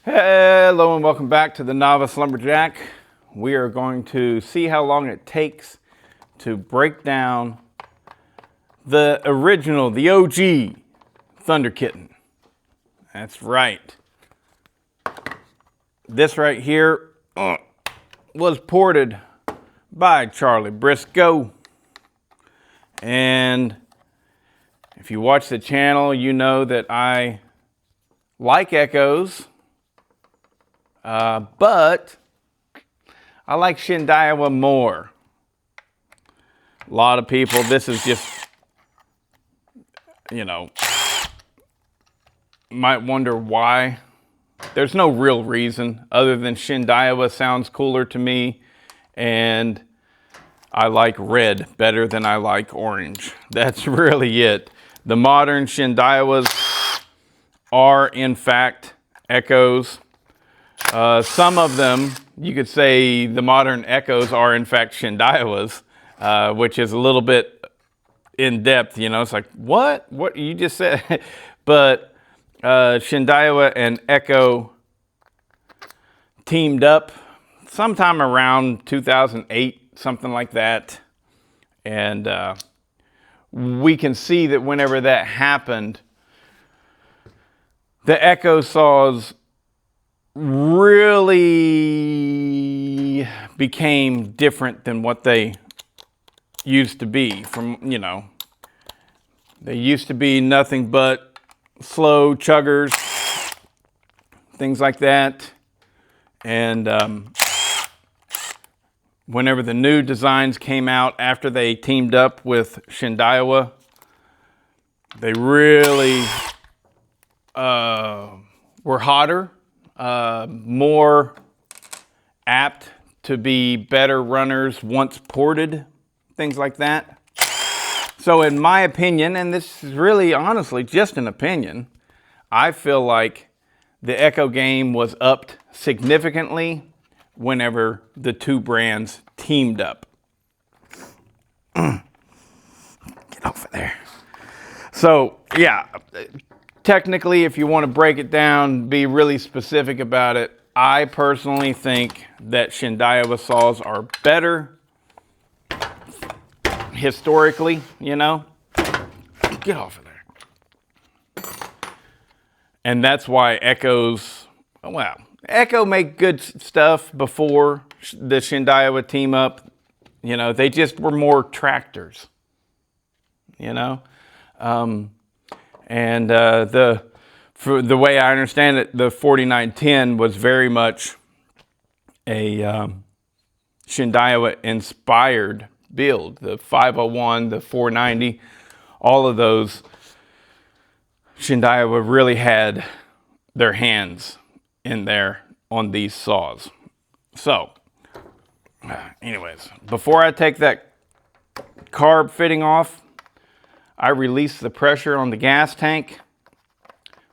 Hello and welcome back to the Novice Lumberjack. We are going to see how long it takes to break down the original, the OG Thunderkitten. That's right. This right here was ported by Charlie Briscoe. And if you watch the channel, you know that I like Echoes. But I like Shindaiwa more. A lot of people, this is just, might wonder why. There's no real reason other than Shindaiwa sounds cooler to me, and I like red better than I like orange. That's really it. The modern Shindaiwas are, in fact, Echoes. Some of them, you could say the modern Echoes are in fact Shindaiwas, which is a little bit in depth, It's like, what? What you just said? But Shindaiwa and Echo teamed up sometime around 2008, something like that. And we can see that whenever that happened, the Echo saws really became different than what they used to be. They used to be nothing but slow chuggers, things like that. And whenever the new designs came out after they teamed up with Shindaiwa, they really were hotter. More apt to be better runners once ported, things like that. So in my opinion, and this is really honestly just an opinion, I feel like the Echo game was upped significantly whenever the two brands teamed up. Get off of there. So yeah, technically, if you want to break it down, be really specific about it, I personally think that Shindaiwa saws are better historically, Get off of there. And that's why Echoes, Echo make good stuff before the Shindaiwa team up. They just were more tractors, And for the way I understand it, the 4910 was very much a Shindaiwa inspired build. The 501, the 490, all of those, Shindaiwa really had their hands in there on these saws. So, anyways, before I take that carb fitting off, I release the pressure on the gas tank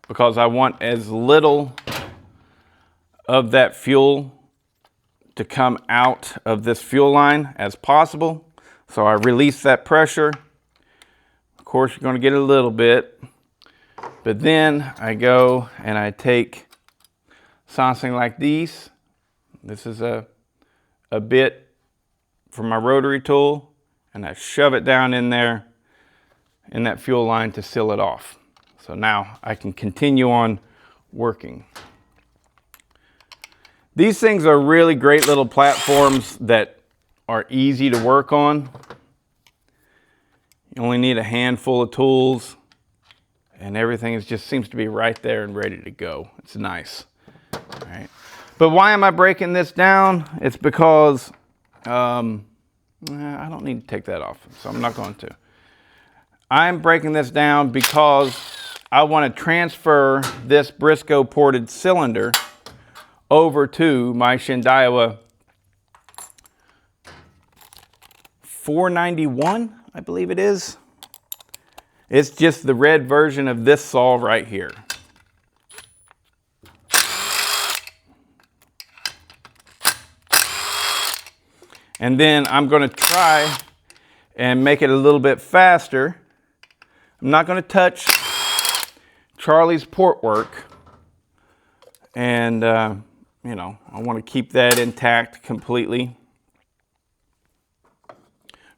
because I want as little of that fuel to come out of this fuel line as possible. So I release that pressure. Of course, you're going to get a little bit, but then I go and I take something like these. This is a bit from my rotary tool, and I shove it down in there in that fuel line to seal it off. So now I can continue on working. These things are really great little platforms that are easy to work on. You only need a handful of tools and everything just seems to be right there and ready to go. It's nice. All right. But why am I breaking this down? It's because I don't need to take that off, so I'm not going to. I'm breaking this down because I want to transfer this Briscoe ported cylinder over to my Shindaiwa 491, I believe it is. It's just the red version of this saw right here. And then I'm going to try and make it a little bit faster. I'm not going to touch Charlie's port work. And And, you know, I want to keep that intact completely.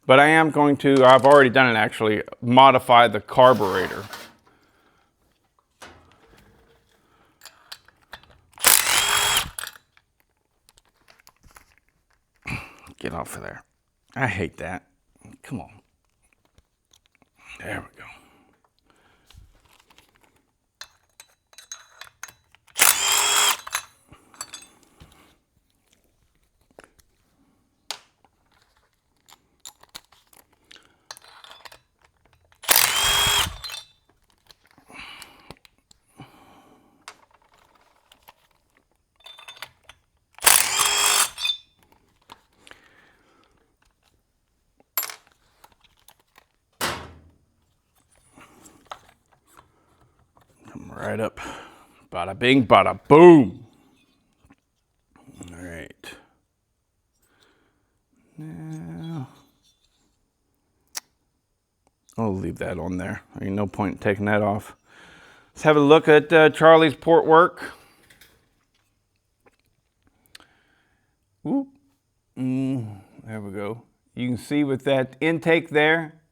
But I am going to, I've already done it actually, modify the carburetor. Get off of there. I hate that. Come on. There we go. Come right up. Bada bing, bada boom. All right. Now, I'll leave that on there. Ain't no point in taking that off. Let's have a look at Charlie's port work. Whoop. There we go. You can see with that intake there,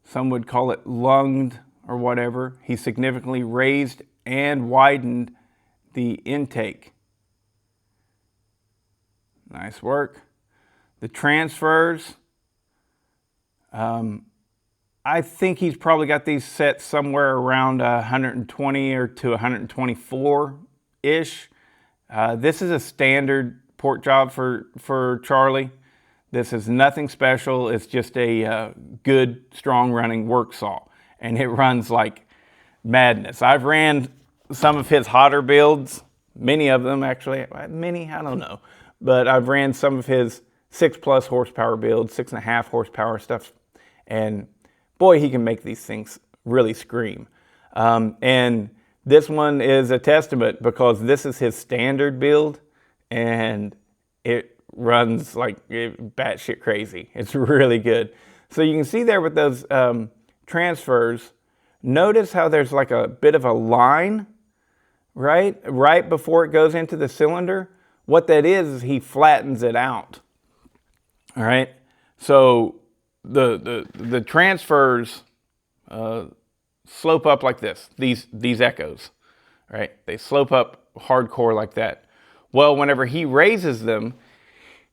some would call it lunged or whatever. He significantly raised and widened the intake. Nice work. The transfers, I think he's probably got these set somewhere around 120 or to 124-ish. This is a standard port job for Charlie. This is nothing special. It's just a good, strong running work saw. And it runs like madness. I've ran some of his hotter builds, many of them actually, many, I don't know. But I've ran some of his 6+ horsepower builds, 6.5 horsepower stuff. And boy, he can make these things really scream. And this one is a testament because this is his standard build and it runs like batshit crazy. It's really good. So you can see there with those transfers, notice how there's like a bit of a line, right before it goes into the cylinder. What that is he flattens it out. All right. So the transfers slope up like this. These echoes, right? They slope up hardcore like that. Well, whenever he raises them,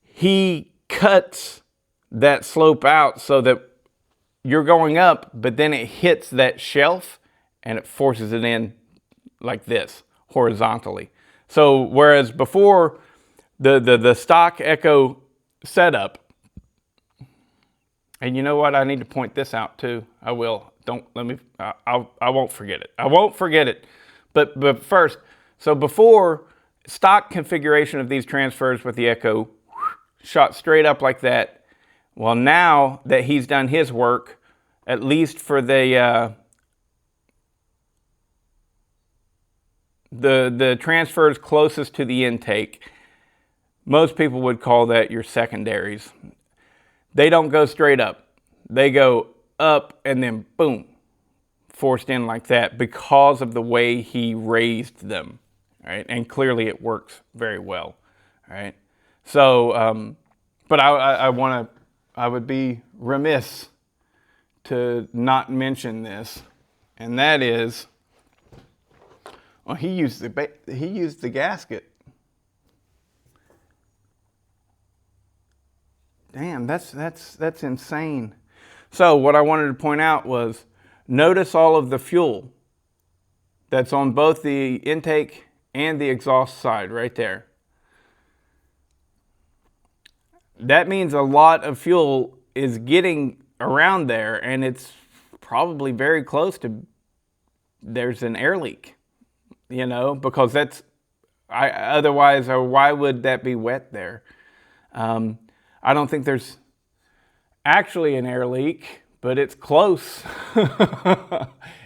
he cuts that slope out so that you're going up, but then it hits that shelf and it forces it in like this, horizontally. So whereas before the stock echo setup, and you know what? I need to point this out too. I will. Don't let me. I won't forget it. I won't forget it. But first, so before, stock configuration of these transfers with the echo shot straight up like that. Well, now that he's done his work, at least for the transfers closest to the intake, most people would call that your secondaries. They don't go straight up. They go up and then boom, forced in like that because of the way he raised them, right? And clearly it works very well, right? So, but I would be remiss to not mention this, and that is, well, he used the gasket. Damn, that's insane. So what I wanted to point out was, notice all of the fuel that's on both the intake and the exhaust side right there. That means a lot of fuel is getting around there, and it's probably very close to, there's an air leak, you know, because that's, otherwise, or why would that be wet there? I don't think there's actually an air leak, but it's close.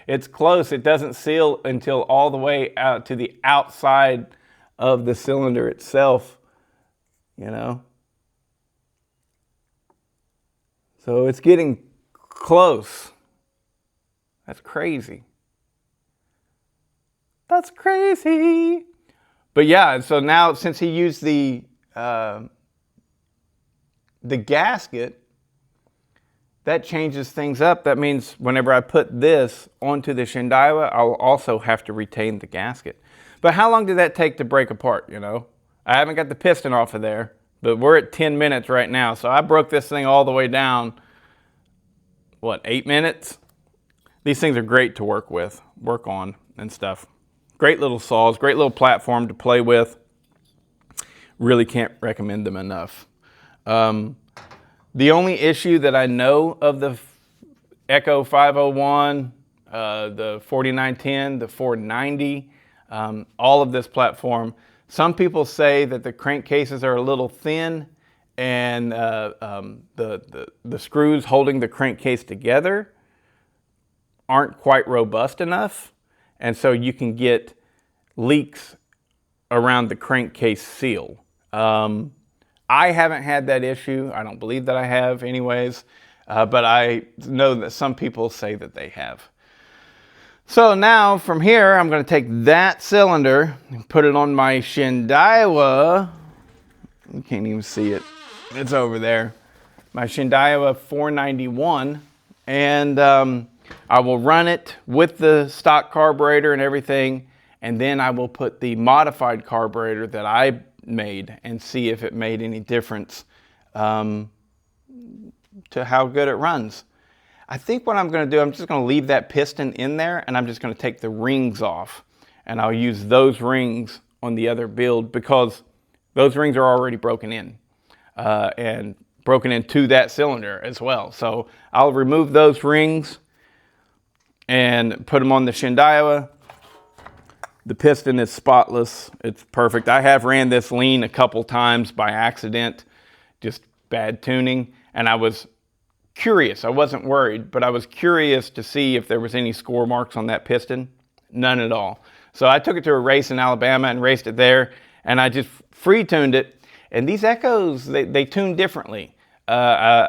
It's close. It doesn't seal until all the way out to the outside of the cylinder itself, you know. So it's getting close. That's crazy. That's crazy. But yeah, so now since he used the gasket, that changes things up. That means whenever I put this onto the Shendaiwa, I'll also have to retain the gasket. But how long did that take to break apart, you know? I haven't got the piston off of there, but we're at 10 minutes right now. So I broke this thing all the way down, what, 8 minutes? These things are great to work on and stuff. Great little saws, great little platform to play with. Really can't recommend them enough. The only issue that I know of the Echo 501, the 4910, the 490, all of this platform, some people say that the crankcases are a little thin and the screws holding the crankcase together aren't quite robust enough. And so you can get leaks around the crankcase seal. I haven't had that issue. I don't believe that I have anyways, but I know that some people say that they have. So now from here, I'm going to take that cylinder and put it on my Shendaiwa. You can't even see it. It's over there. My Shendaiwa 491. And I will run it with the stock carburetor and everything. And then I will put the modified carburetor that I made and see if it made any difference to how good it runs. I think what I'm going to do, I'm just going to leave that piston in there and I'm just going to take the rings off and I'll use those rings on the other build because those rings are already broken in and broken into that cylinder as well. So I'll remove those rings and put them on the Shendaiwa. The piston is spotless. It's perfect. I have ran this lean a couple times by accident, just bad tuning. And I was curious. I wasn't worried, but I was curious to see if there was any score marks on that piston. None at all. So I took it to a race in Alabama and raced it there. And I just free tuned it. And these Echoes, they tune differently. I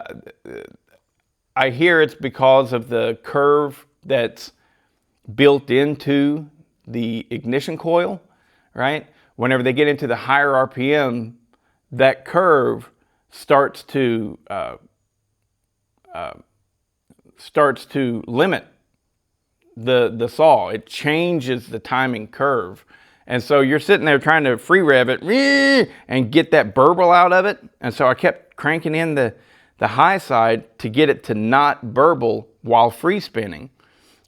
hear it's because of the curve that's built into the ignition coil, right? Whenever they get into the higher RPM, that curve starts to limit the saw. It changes the timing curve. And so you're sitting there trying to free rev it and get that burble out of it. And so I kept cranking in the high side to get it to not burble while free spinning.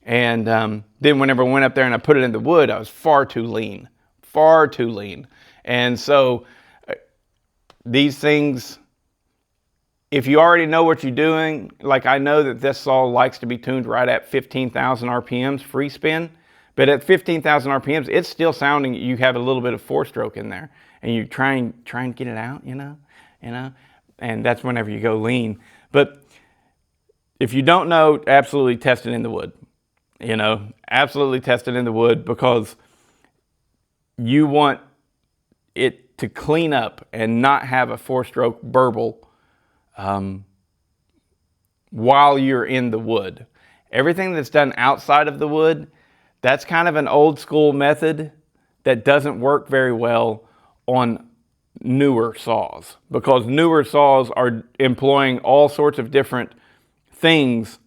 And then whenever I went up there and I put it in the wood, I was far too lean. And so these things, if you already know what you're doing, like I know that this saw likes to be tuned right at 15,000 RPMs free spin, but at 15,000 RPMs, it's still sounding, you have a little bit of four stroke in there and you try and get it out, you know, and that's whenever you go lean. But if you don't know, absolutely test it in the wood. You know, absolutely test it in the wood because you want it to clean up and not have a four-stroke burble while you're in the wood. Everything that's done outside of the wood, that's kind of an old school method that doesn't work very well on newer saws because newer saws are employing all sorts of different things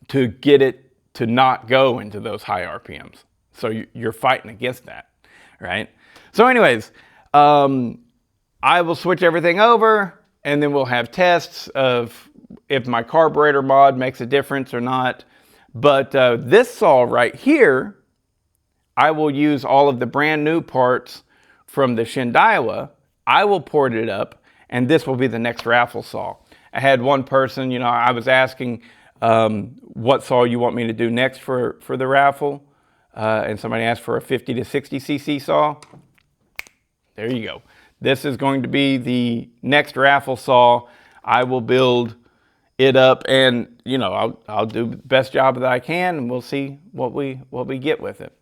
to get it to not go into those high RPMs. So you're fighting against that, right? So anyways, I will switch everything over and then we'll have tests of if my carburetor mod makes a difference or not. But this saw right here, I will use all of the brand new parts from the Shendaiwa. I will port it up and this will be the next raffle saw. I had one person, you know, I was asking, what saw you want me to do next for the raffle, and somebody asked for a 50 to 60 cc saw. There you go. This is going to be the next raffle saw. I will build it up and, you know, I'll do the best job that I can and we'll see what we get with it.